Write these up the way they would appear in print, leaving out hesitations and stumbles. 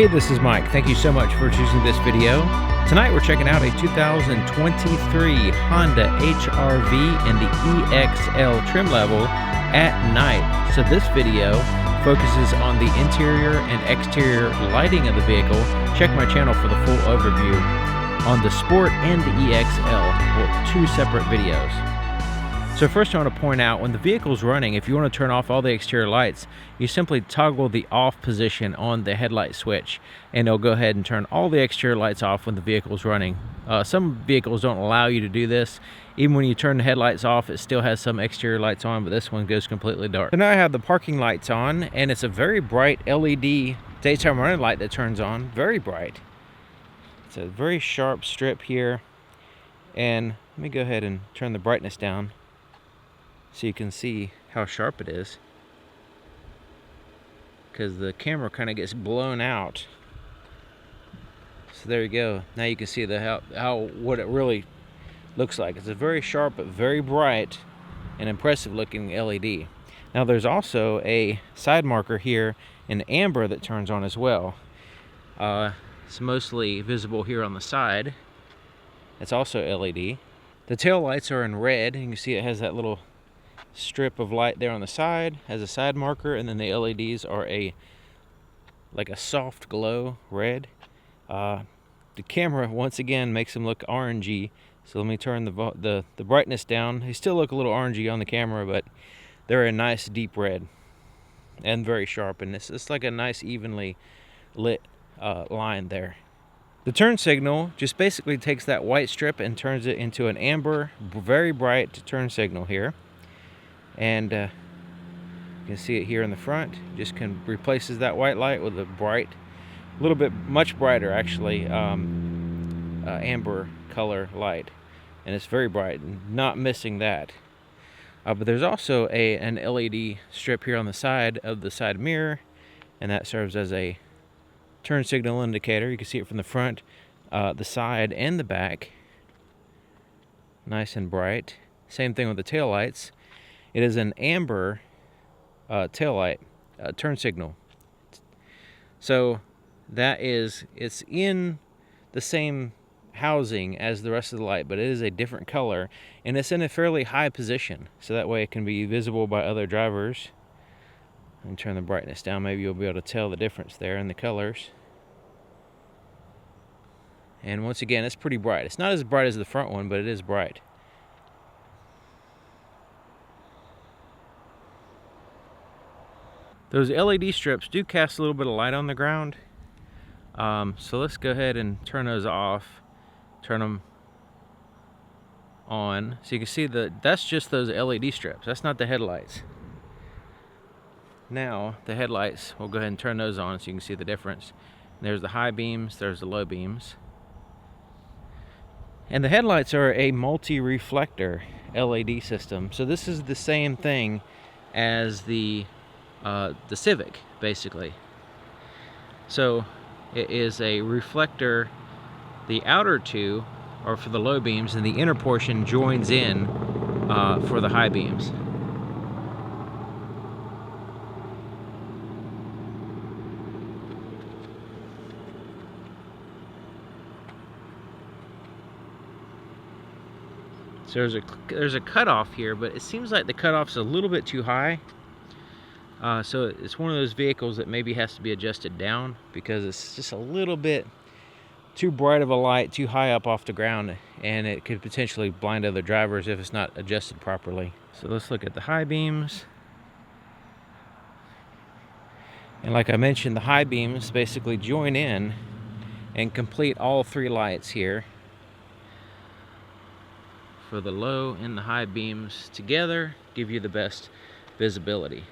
Hey, this is Mike. Thank you so much for choosing this video. Tonight we're checking out a 2023 Honda HRV in the EXL trim level at night. So this video focuses on the interior and exterior lighting of the vehicle. Check my channel for the full overview on the Sport and the EXL, or two separate videos. So first I want to point out, when the vehicle's running, if you want to turn off all the exterior lights, you simply toggle the off position on the headlight switch, and it'll go ahead and turn all the exterior lights off when the vehicle's running. Some vehicles don't allow you to do this. Even when you turn the headlights off, it still has some exterior lights on, but this one goes completely dark. So now I have the parking lights on, and it's a very bright LED daytime running light that turns on, very bright. It's a very sharp strip here, and let me go ahead and turn the brightness down so you can see how sharp it is, because the camera kind of gets blown out. So there you go. Now you can see what it really looks like. It's a very sharp but very bright and impressive looking LED. Now there's also a side marker here in amber that turns on as well. It's mostly visible here on the side. It's also LED. The tail lights are in red. You can see it has that little strip of light there on the side, has a side marker, and then the LEDs are like a soft glow red. The camera once again makes them look orangey, so let me turn the brightness down. They still look a little orangey on the camera, but they're a nice deep red and very sharp, and it's like a nice evenly lit line there. The turn signal just basically takes that white strip and turns it into an amber, very bright turn signal here. And you can see it here in the front. Just replaces that white light with a bright, a little bit much brighter actually, amber color light, and it's very bright, not missing that. But there's also an LED strip here on the side of the side mirror, and that serves as a turn signal indicator. You can see it from the front, the side, and the back. Nice and bright. Same thing with the tail lights. It is an amber tail light turn signal. So it's in the same housing as the rest of the light, but it is a different color, and it's in a fairly high position, so that way it can be visible by other drivers. And turn the brightness down, maybe you'll be able to tell the difference there in the colors. And once again, it's pretty bright. It's not as bright as the front one, but it is bright. Those LED strips do cast a little bit of light on the ground. So let's go ahead and turn those off, turn them on. So you can see that's just those LED strips. That's not the headlights. Now the headlights, we'll go ahead and turn those on so you can see the difference. There's the high beams, there's the low beams. And the headlights are a multi-reflector LED system. So this is the same thing as the Civic, basically. So it is a reflector. The outer two are for the low beams, and the inner portion joins in for the high beams. So there's a cutoff here, but it seems like the cutoff's a little bit too high. So it's one of those vehicles that maybe has to be adjusted down, because it's just a little bit too bright of a light, too high up off the ground, and it could potentially blind other drivers if it's not adjusted properly. So let's look at the high beams. And like I mentioned, the high beams basically join in and complete all three lights here. For the low and the high beams together, give you the best visibility.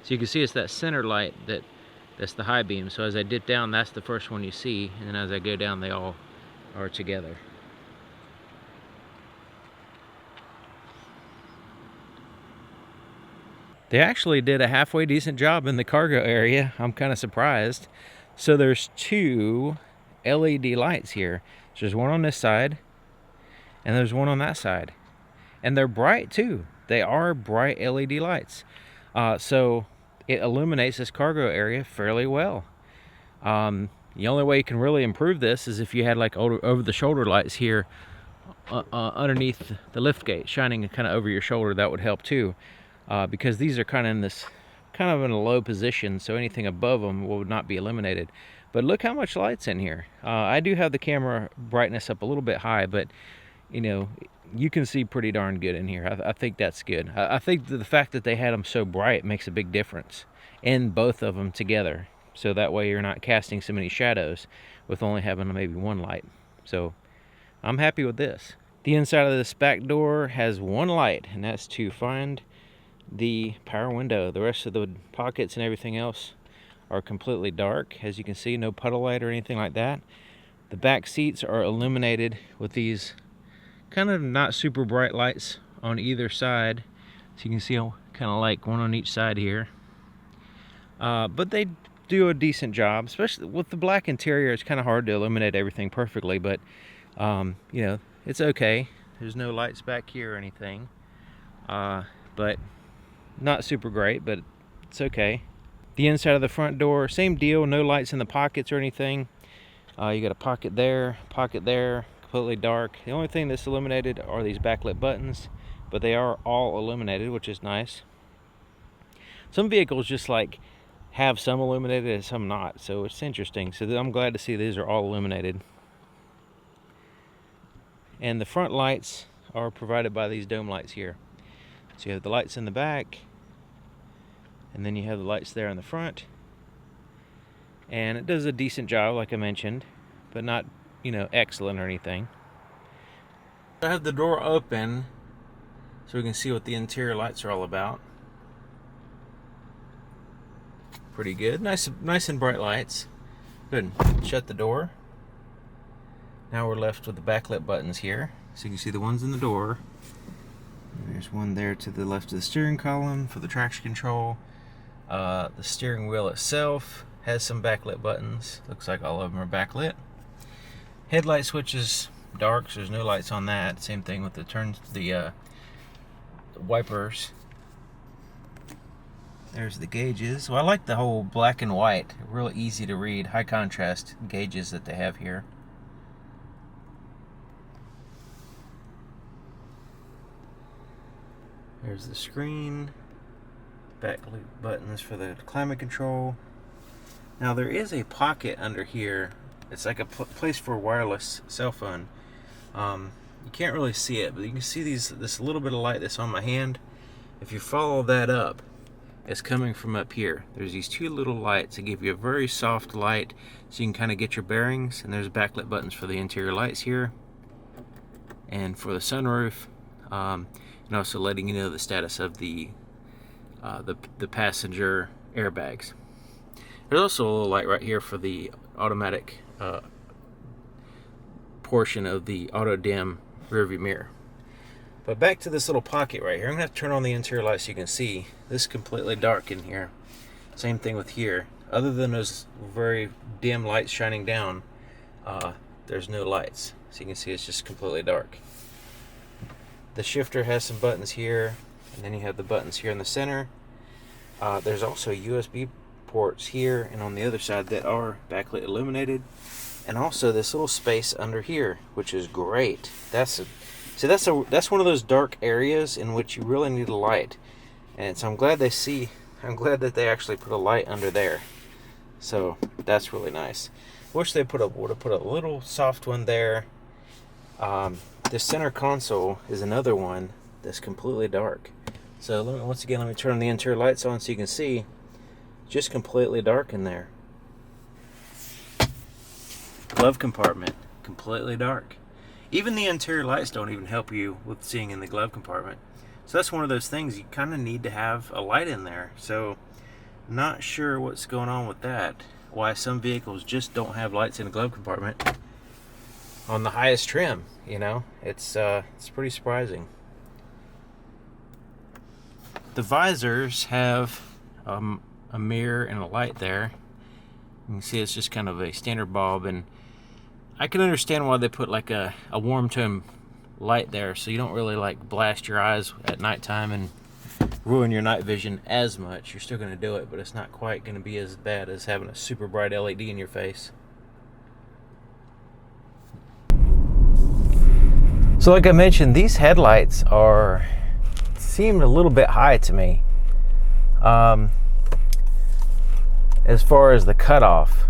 So you can see it's that center light that's the high beam. So as I dip down, that's the first one you see, and then as I go down, they all are together. They actually did a halfway decent job in the cargo area. I'm kind of surprised. So there's two LED lights here. So there's one on this side and there's one on that side. And they're bright too. They are bright LED lights. So it illuminates this cargo area fairly well. The only way you can really improve this is if you had like over the shoulder lights here underneath the lift gate, shining kind of over your shoulder. That would help too, because these are kind of in a low position, so anything above them would not be illuminated. But look how much light's in here. I do have the camera brightness up a little bit high, but you know, you can see pretty darn good in here. I think that's good. I think the fact that they had them so bright makes a big difference in both of them together. So that way you're not casting so many shadows with only having maybe one light. So I'm happy with this. The inside of this back door has one light, and that's to find the power window. The rest of the pockets and everything else are completely dark. As you can see, no puddle light or anything like that. The back seats are illuminated with these kind of not super bright lights on either side. So you can see kind of like one on each side here. But they do a decent job, especially with the black interior. It's kind of hard to illuminate everything perfectly, but you know, it's okay. There's no lights back here or anything, but not super great, but it's okay. The inside of the front door, same deal, no lights in the pockets or anything. You got a pocket there, completely dark. The only thing that's illuminated are these backlit buttons, but they are all illuminated, which is nice. Some vehicles just like have some illuminated and some not, so it's interesting. So I'm glad to see these are all illuminated. And the front lights are provided by these dome lights here. So you have the lights in the back, and then you have the lights there in the front. And it does a decent job, like I mentioned, but not, you know, excellent or anything. I have the door open so we can see what the interior lights are all about. Pretty good. Nice and bright lights. Good. Shut the door. Now we're left with the backlit buttons here. So you can see the ones in the door. And there's one there to the left of the steering column for the traction control. The steering wheel itself has some backlit buttons. Looks like all of them are backlit. Headlight switch is dark, so there's no lights on that. Same thing with the wipers. There's the gauges. Well, I like the whole black and white, real easy to read, high contrast gauges that they have here. There's the screen, backlit buttons for the climate control. Now there is a pocket under here. It's like a place for a wireless cell phone. You can't really see it, but you can see this little bit of light that's on my hand. If you follow that up, it's coming from up here. There's these two little lights that give you a very soft light so you can kind of get your bearings, and there's backlit buttons for the interior lights here and for the sunroof, and also letting you know the status of the passenger airbags. There's also a little light right here for the automatic portion of the auto dim rearview mirror. But back to this little pocket right here. I'm going to have to turn on the interior light so you can see. This is completely dark in here. Same thing with here. Other than those very dim lights shining down, there's no lights. So you can see it's just completely dark. The shifter has some buttons here, and then you have the buttons here in the center. There's also USB ports here and on the other side that are backlit illuminated. And also this little space under here, which is great. That's one of those dark areas in which you really need a light, and so I'm glad that they actually put a light under there. So that's really nice. Wish they would have put a little soft one there. The center console is another one that's completely dark. So once again, let me turn the interior lights on so you can see. Just completely dark in there. Glove compartment, completely dark. Even the interior lights don't even help you with seeing in the glove compartment. So that's one of those things, you kind of need to have a light in there. So not sure what's going on with that. Why some vehicles just don't have lights in the glove compartment on the highest trim, you know? It's pretty surprising. The visors have a mirror and a light there. You can see it's just kind of a standard bulb, and I can understand why they put like a warm tone light there, so you don't really like blast your eyes at nighttime and ruin your night vision as much. You're still going to do it, but it's not quite going to be as bad as having a super bright LED in your face. So like I mentioned, these headlights seem a little bit high to me. As far as the cutoff,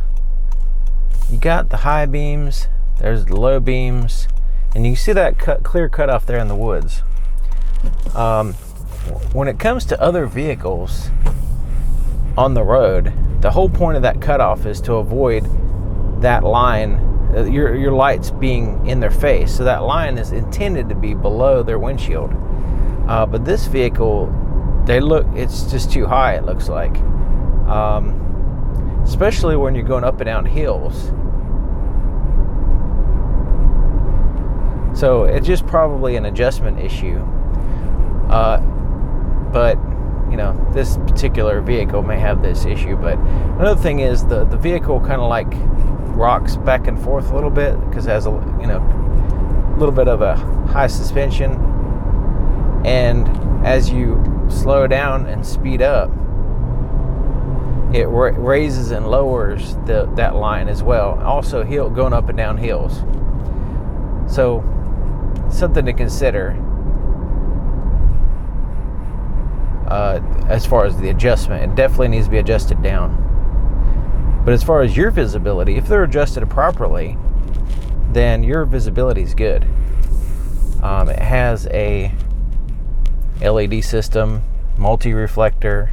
you got the high beams, there's the low beams, and you see that clear cutoff there in the woods. When it comes to other vehicles on the road, the whole point of that cutoff is to avoid that line, your lights being in their face. So that line is intended to be below their windshield. But this vehicle, it's just too high, it looks like. Especially when you're going up and down hills. So it's just probably an adjustment issue. But you know, this particular vehicle may have this issue. But another thing is the vehicle kind of like rocks back and forth a little bit because it has a little bit of a high suspension, and as you slow down and speed up, it raises and lowers that line as well. Also, going up and down hills. So something to consider as far as the adjustment. It definitely needs to be adjusted down. But as far as your visibility, if they're adjusted properly, then your visibility is good. It has a LED system, multi-reflector,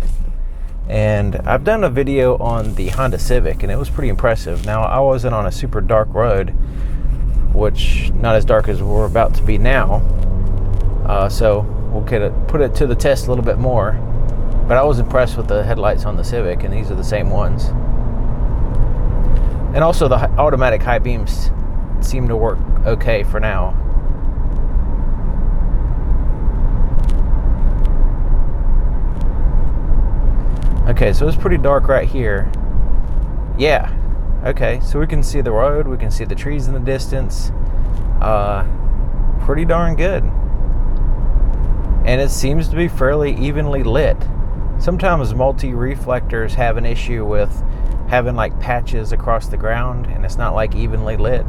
and I've done a video on the Honda Civic, and it was pretty impressive. Now, I wasn't on a super dark road, which not as dark as we're about to be now, so we'll put it to the test a little bit more. But I was impressed with the headlights on the Civic, and these are the same ones. And also the automatic high beams seem to work okay for now. Okay, so it's pretty dark right here. Yeah. Okay, so we can see the road, we can see the trees in the distance. Pretty darn good. And it seems to be fairly evenly lit. Sometimes multi-reflectors have an issue with having like patches across the ground, and it's not like evenly lit.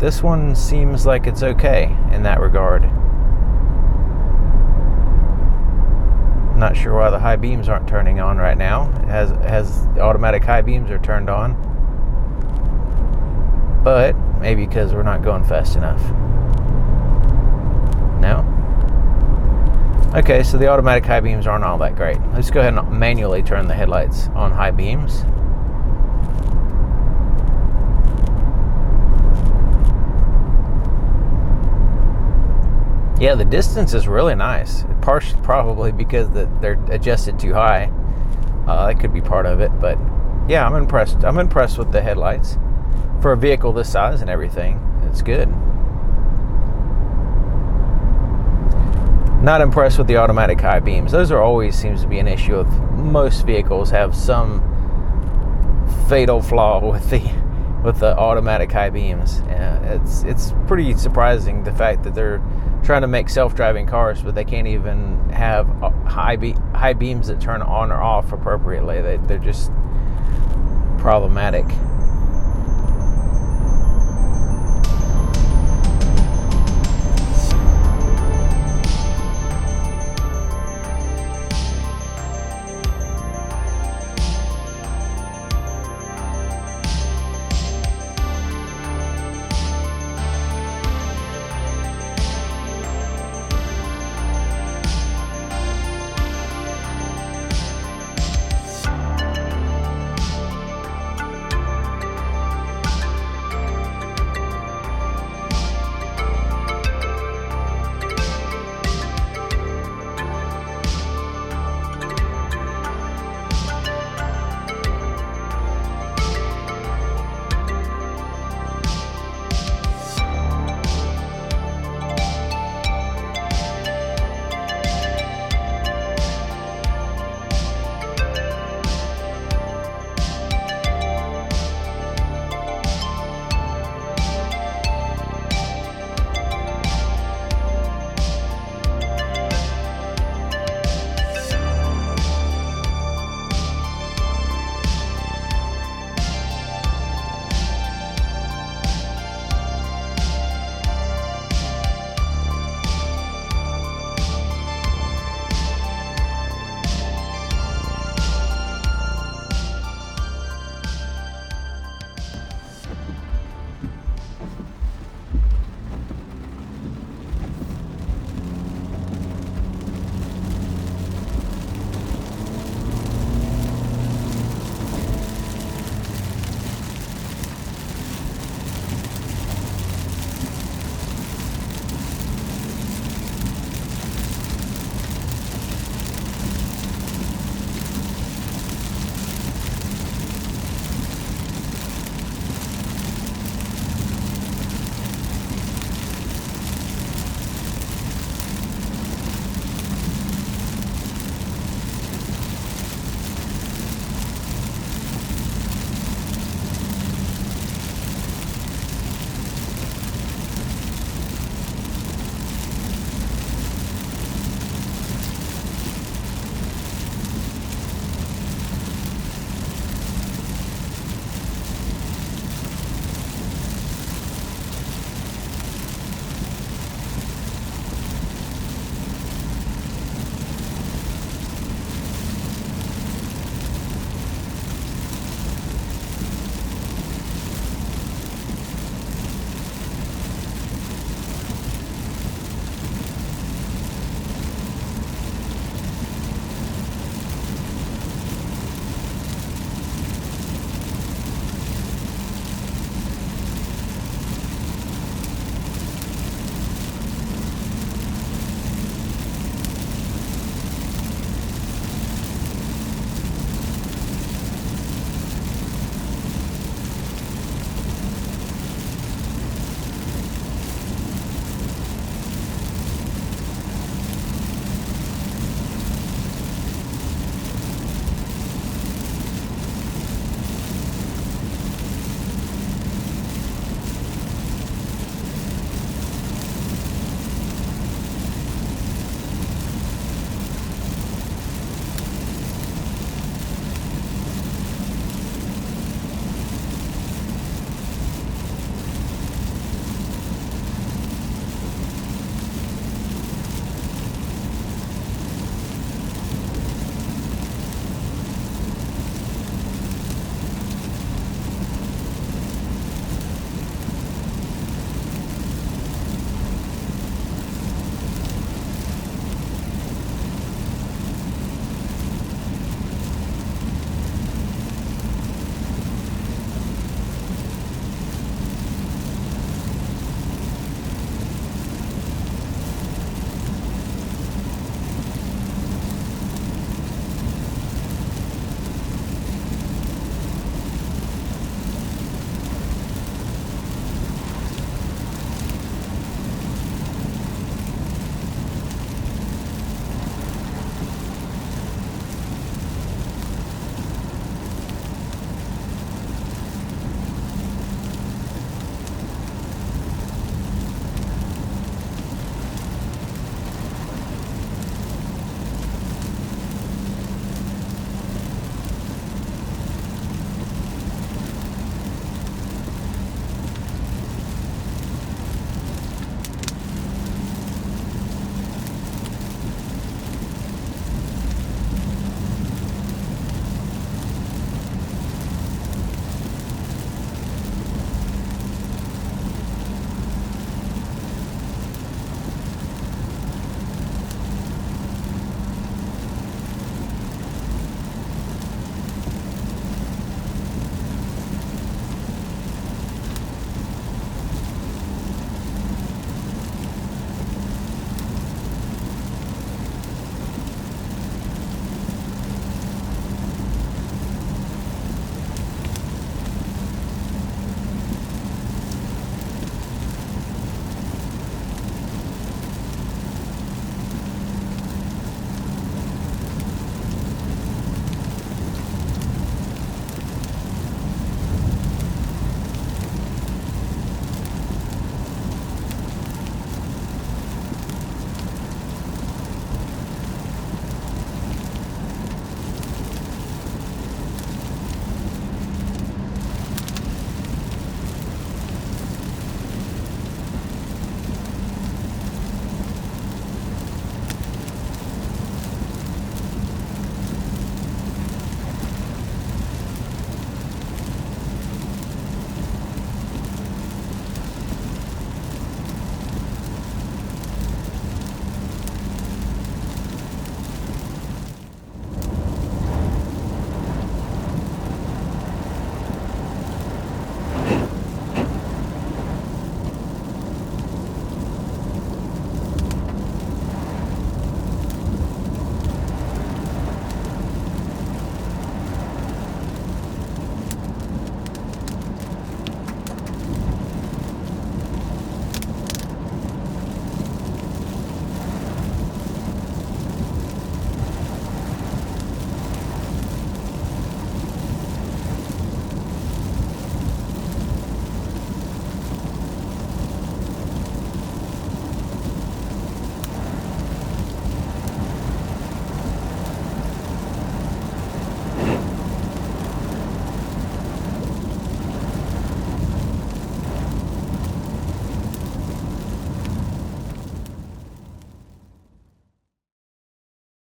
This one seems like it's okay in that regard. Not sure why the high beams aren't turning on right now. It has automatic high beams are turned on, but maybe because we're not going fast enough. No? Okay, so the automatic high beams aren't all that great. Let's go ahead and manually turn the headlights on high beams. Yeah, the distance is really nice. Partially probably because they're adjusted too high. That could be part of it, but yeah, I'm impressed. I'm impressed with the headlights for a vehicle this size and everything. It's good. Not impressed with the automatic high beams. Those always seems to be an issue with most vehicles. Have some fatal flaw with the automatic high beams. It's pretty surprising the fact that they're trying to make self-driving cars, but they can't even have high beams that turn on or off appropriately. They're just problematic.